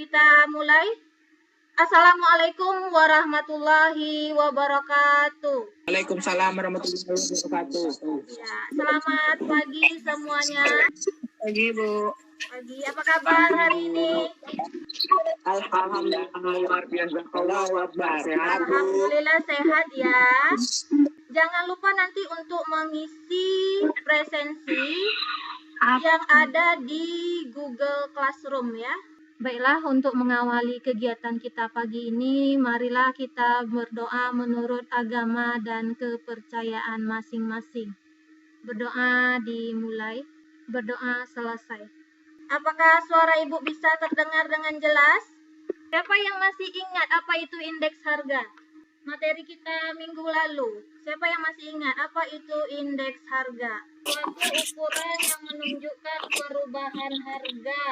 Kita mulai. Assalamualaikum warahmatullahi wabarakatuh. Waalaikumsalam warahmatullahi wabarakatuh. Ya, selamat pagi semuanya. Pagi, Bu. Pagi, apa kabar hari ini? Alhamdulillah luar biasa. Allahu Akbar. Sehat, Bu. Alhamdulillah sehat ya. Jangan lupa nanti untuk mengisi presensi yang ada di Google Classroom ya. Baiklah, untuk mengawali kegiatan kita pagi ini, marilah kita berdoa menurut agama dan kepercayaan masing-masing. Berdoa dimulai, berdoa selesai. Apakah suara Ibu bisa terdengar dengan jelas? Siapa yang masih ingat apa itu indeks harga? Materi kita minggu lalu. Siapa yang masih ingat apa itu indeks harga? Suatu ukuran yang menunjukkan perubahan harga.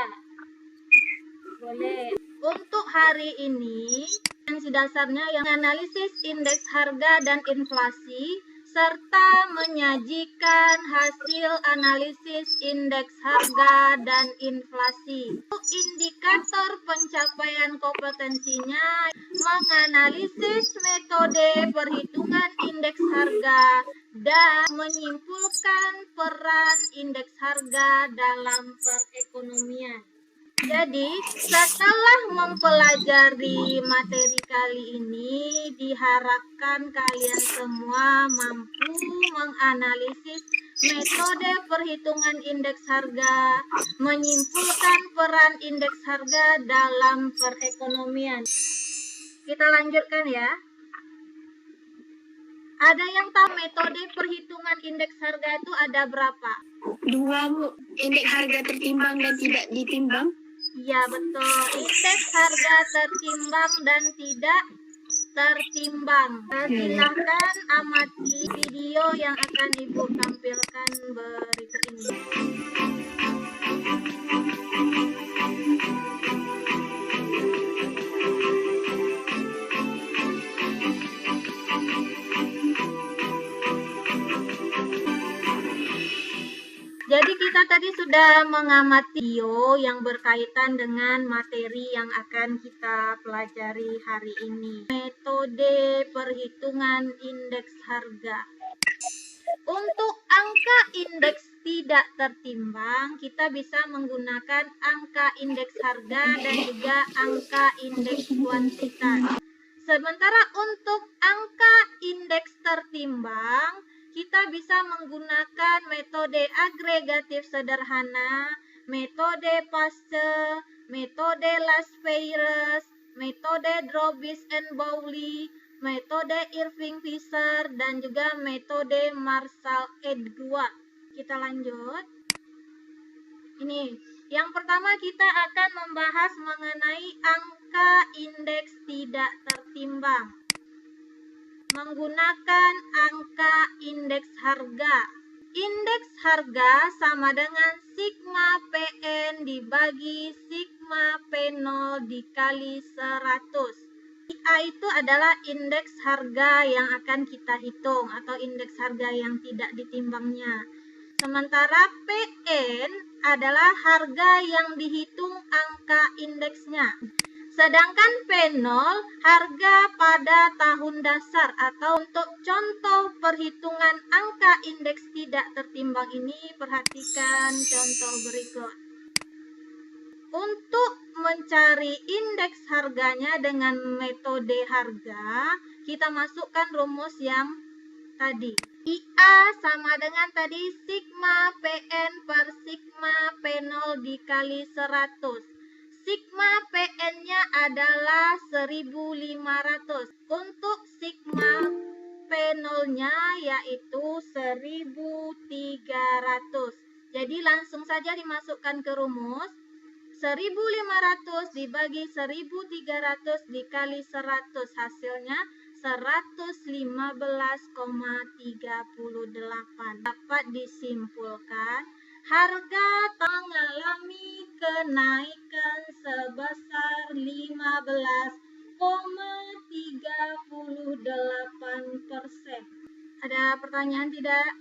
Boleh. Untuk hari ini, referensi dasarnya yang analisis indeks harga dan inflasi, serta menyajikan hasil analisis indeks harga dan inflasi. Untuk indikator pencapaian kompetensinya, menganalisis metode perhitungan indeks harga dan menyimpulkan peran indeks harga dalam perekonomian. Jadi, setelah mempelajari materi kali ini, diharapkan kalian semua mampu menganalisis metode perhitungan indeks harga, menyimpulkan peran indeks harga dalam perekonomian. Kita lanjutkan ya. Ada yang tahu metode perhitungan indeks harga itu ada berapa? 2, Bu. Indeks harga tertimbang dan tidak ditimbang. Ya betul, indeks harga tertimbang dan tidak tertimbang. Silahkan amati video yang akan Ibu tampilkan berikut ini. Jadi kita tadi sudah mengamati video yang berkaitan dengan materi yang akan kita pelajari hari ini. Metode perhitungan indeks harga. Untuk angka indeks tidak tertimbang, kita bisa menggunakan angka indeks harga dan juga angka indeks kuantitas. Sementara untuk angka indeks tertimbang, kita bisa menggunakan metode agregatif sederhana, metode Paste, metode Laspeyres, metode Drobis and Bowley, metode Irving-Fisher, dan juga metode Marshall-Edwards. Kita lanjut. Ini, yang pertama kita akan membahas mengenai angka indeks tidak tertimbang. Menggunakan angka indeks harga. Indeks harga sama dengan sigma PN dibagi sigma P0 dikali 100. IA itu adalah indeks harga yang akan kita hitung atau indeks harga yang tidak ditimbangnya. Sementara PN adalah harga yang dihitung angka indeksnya. Sedangkan P0 harga pada tahun dasar atau untuk contoh perhitungan angka indeks tidak tertimbang ini, perhatikan contoh berikut. Untuk mencari indeks harganya dengan metode harga, kita masukkan rumus yang tadi. IA sama dengan tadi sigma PN per sigma P0 dikali 100. Sigma PN-nya adalah 1500. Untuk sigma P0-nya yaitu 1300. Jadi langsung saja dimasukkan ke rumus. 1500 dibagi 1300 dikali 100, hasilnya 115,38. Dapat disimpulkan harga mengalami kenaikan sebesar 15,38%. Ada pertanyaan tidak?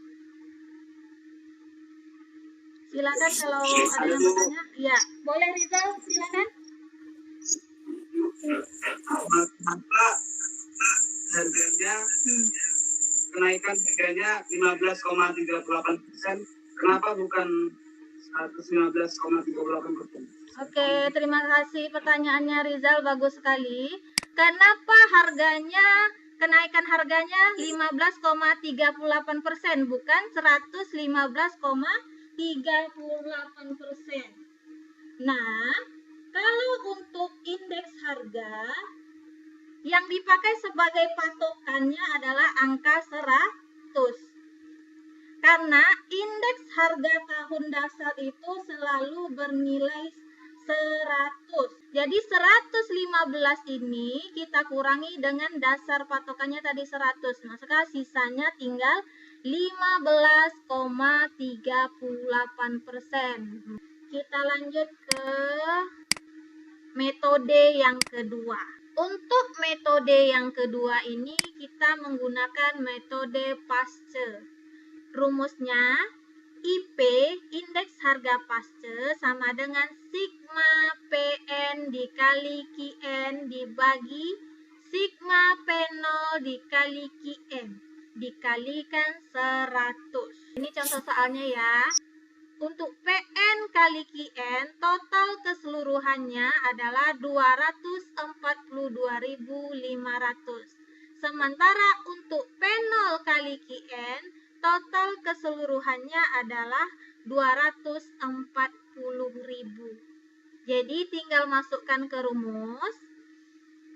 Silakan kalau ada yang bertanya. Ya, boleh Rizal, silakan. kenapa harganya kenaikan harganya 15,38%, kenapa bukan 115,38%? Oke, terima kasih pertanyaannya Rizal, bagus sekali. Kenapa kenaikan harganya 15,38% bukan 115,38%? Nah, kalau untuk indeks harga yang dipakai sebagai patokannya adalah angka 100. Karena indeks harga tahun dasar itu selalu bernilai 100. Jadi 115 ini kita kurangi dengan dasar patokannya tadi 100. Maka sisanya tinggal 15,38%. Kita lanjut ke metode yang kedua. Untuk metode yang kedua ini kita menggunakan metode pasca. Rumusnya IP, indeks harga pasca, sama dengan sigma PN dikali QN dibagi sigma P0 dikali QN dikalikan 100. Ini contoh soalnya ya. Untuk PN kali QN, total keseluruhannya adalah 242.500. Sementara untuk P0 kali QN, total keseluruhannya adalah 240.000. Jadi tinggal masukkan ke rumus.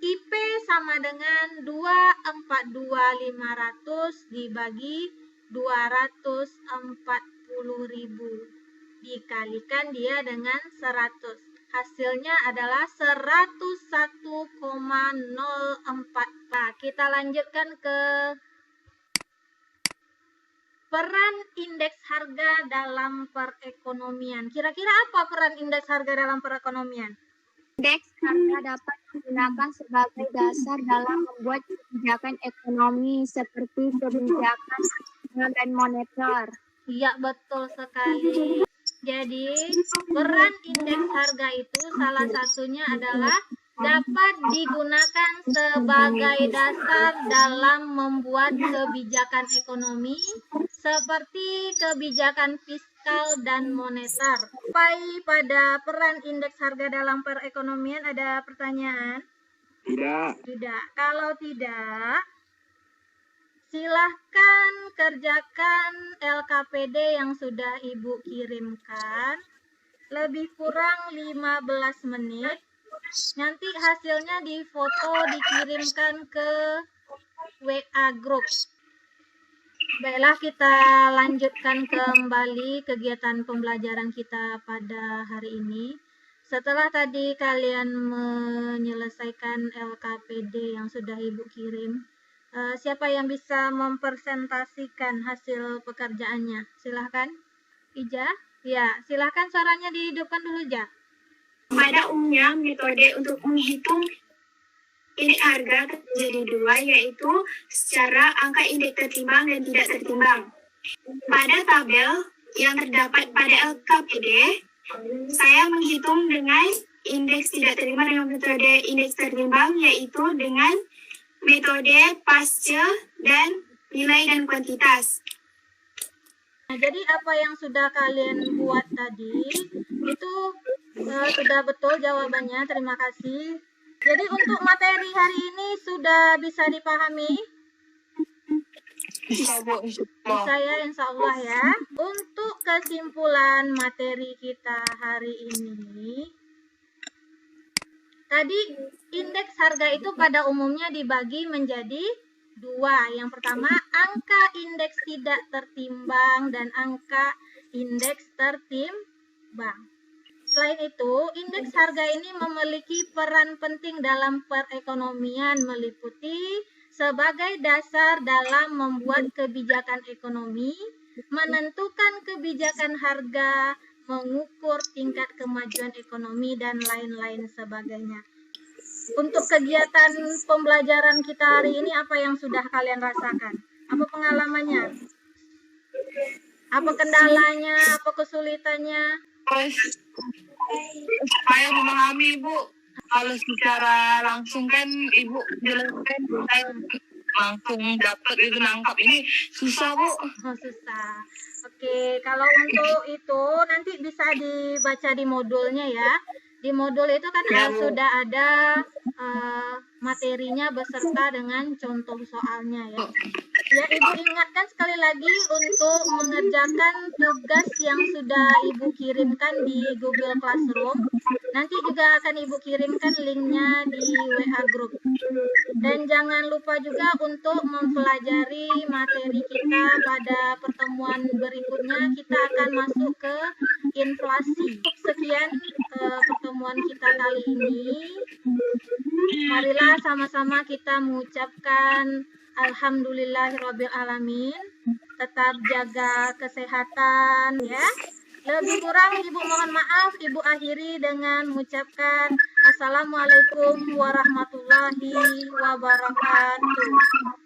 IP sama dengan 242.500 dibagi 240.000. Dikalikan dia dengan 100. Hasilnya adalah 101,04. Nah, kita lanjutkan ke peran indeks harga dalam perekonomian. Kira-kira apa peran indeks harga dalam perekonomian? Indeks harga dapat digunakan sebagai dasar dalam membuat kebijakan ekonomi seperti kebijakan dan moneter. Iya, betul sekali. Jadi, peran indeks harga itu salah satunya adalah dapat digunakan sebagai dasar dalam membuat kebijakan ekonomi seperti kebijakan fiskal dan moneter. Sampai pada peran indeks harga dalam perekonomian, ada pertanyaan? Tidak. Kalau tidak, silahkan kerjakan LKPD yang sudah Ibu kirimkan. Lebih kurang 15 menit. Nanti hasilnya difoto, dikirimkan ke WA group. Baiklah, kita lanjutkan kembali kegiatan pembelajaran kita pada hari ini. Setelah tadi kalian menyelesaikan LKPD yang sudah Ibu kirim, siapa yang bisa mempresentasikan hasil pekerjaannya? Silahkan. Ija? Ya, silahkan suaranya dihidupkan dulu, Ja. Pada umumnya, metode untuk menghitung indeks harga terjadi dua, yaitu secara angka indeks tertimbang dan tidak tertimbang. Pada tabel yang terdapat pada LKPD, saya menghitung dengan indeks tidak tertimbang dengan metode indeks tertimbang, yaitu dengan metode pasca dan nilai dan kuantitas. Nah, jadi apa yang sudah kalian buat tadi itu sudah betul jawabannya. Terima kasih. Jadi untuk materi hari ini sudah bisa dipahami? Bisa ya, insya Allah ya. Untuk kesimpulan materi kita hari ini, tadi indeks harga itu pada umumnya dibagi menjadi dua. Yang pertama, angka indeks tidak tertimbang dan angka indeks tertimbang. Selain itu, indeks harga ini memiliki peran penting dalam perekonomian, meliputi sebagai dasar dalam membuat kebijakan ekonomi, menentukan kebijakan harga, mengukur tingkat kemajuan ekonomi, dan lain-lain sebagainya. Untuk kegiatan pembelajaran kita hari ini, apa yang sudah kalian rasakan? Apa pengalamannya? Apa kendalanya? Apa kesulitannya? Saya memahami, Bu. kalau secara langsung kan Ibu jelaskan, saya langsung dapat itu nangkap ini susah Bu. Oh, susah. Oke, kalau untuk itu nanti bisa dibaca di modulnya ya. Di modul itu kan Ya, Bu. sudah ada materinya beserta dengan contoh soalnya ya. Ya, Ibu ingatkan sekali lagi untuk mengerjakan tugas yang sudah Ibu kirimkan di Google Classroom. Nanti juga akan Ibu kirimkan linknya di WA Group. Dan jangan lupa juga untuk mempelajari materi kita pada pertemuan berikutnya. Kita akan masuk ke inflasi. Sekian pertemuan kita kali ini. Marilah sama-sama kita mengucapkan Alhamdulillahirabbil alamin. Tetap jaga kesehatan ya. Lebih kurang Ibu mohon maaf, Ibu akhiri dengan mengucapkan Assalamualaikum warahmatullahi wabarakatuh.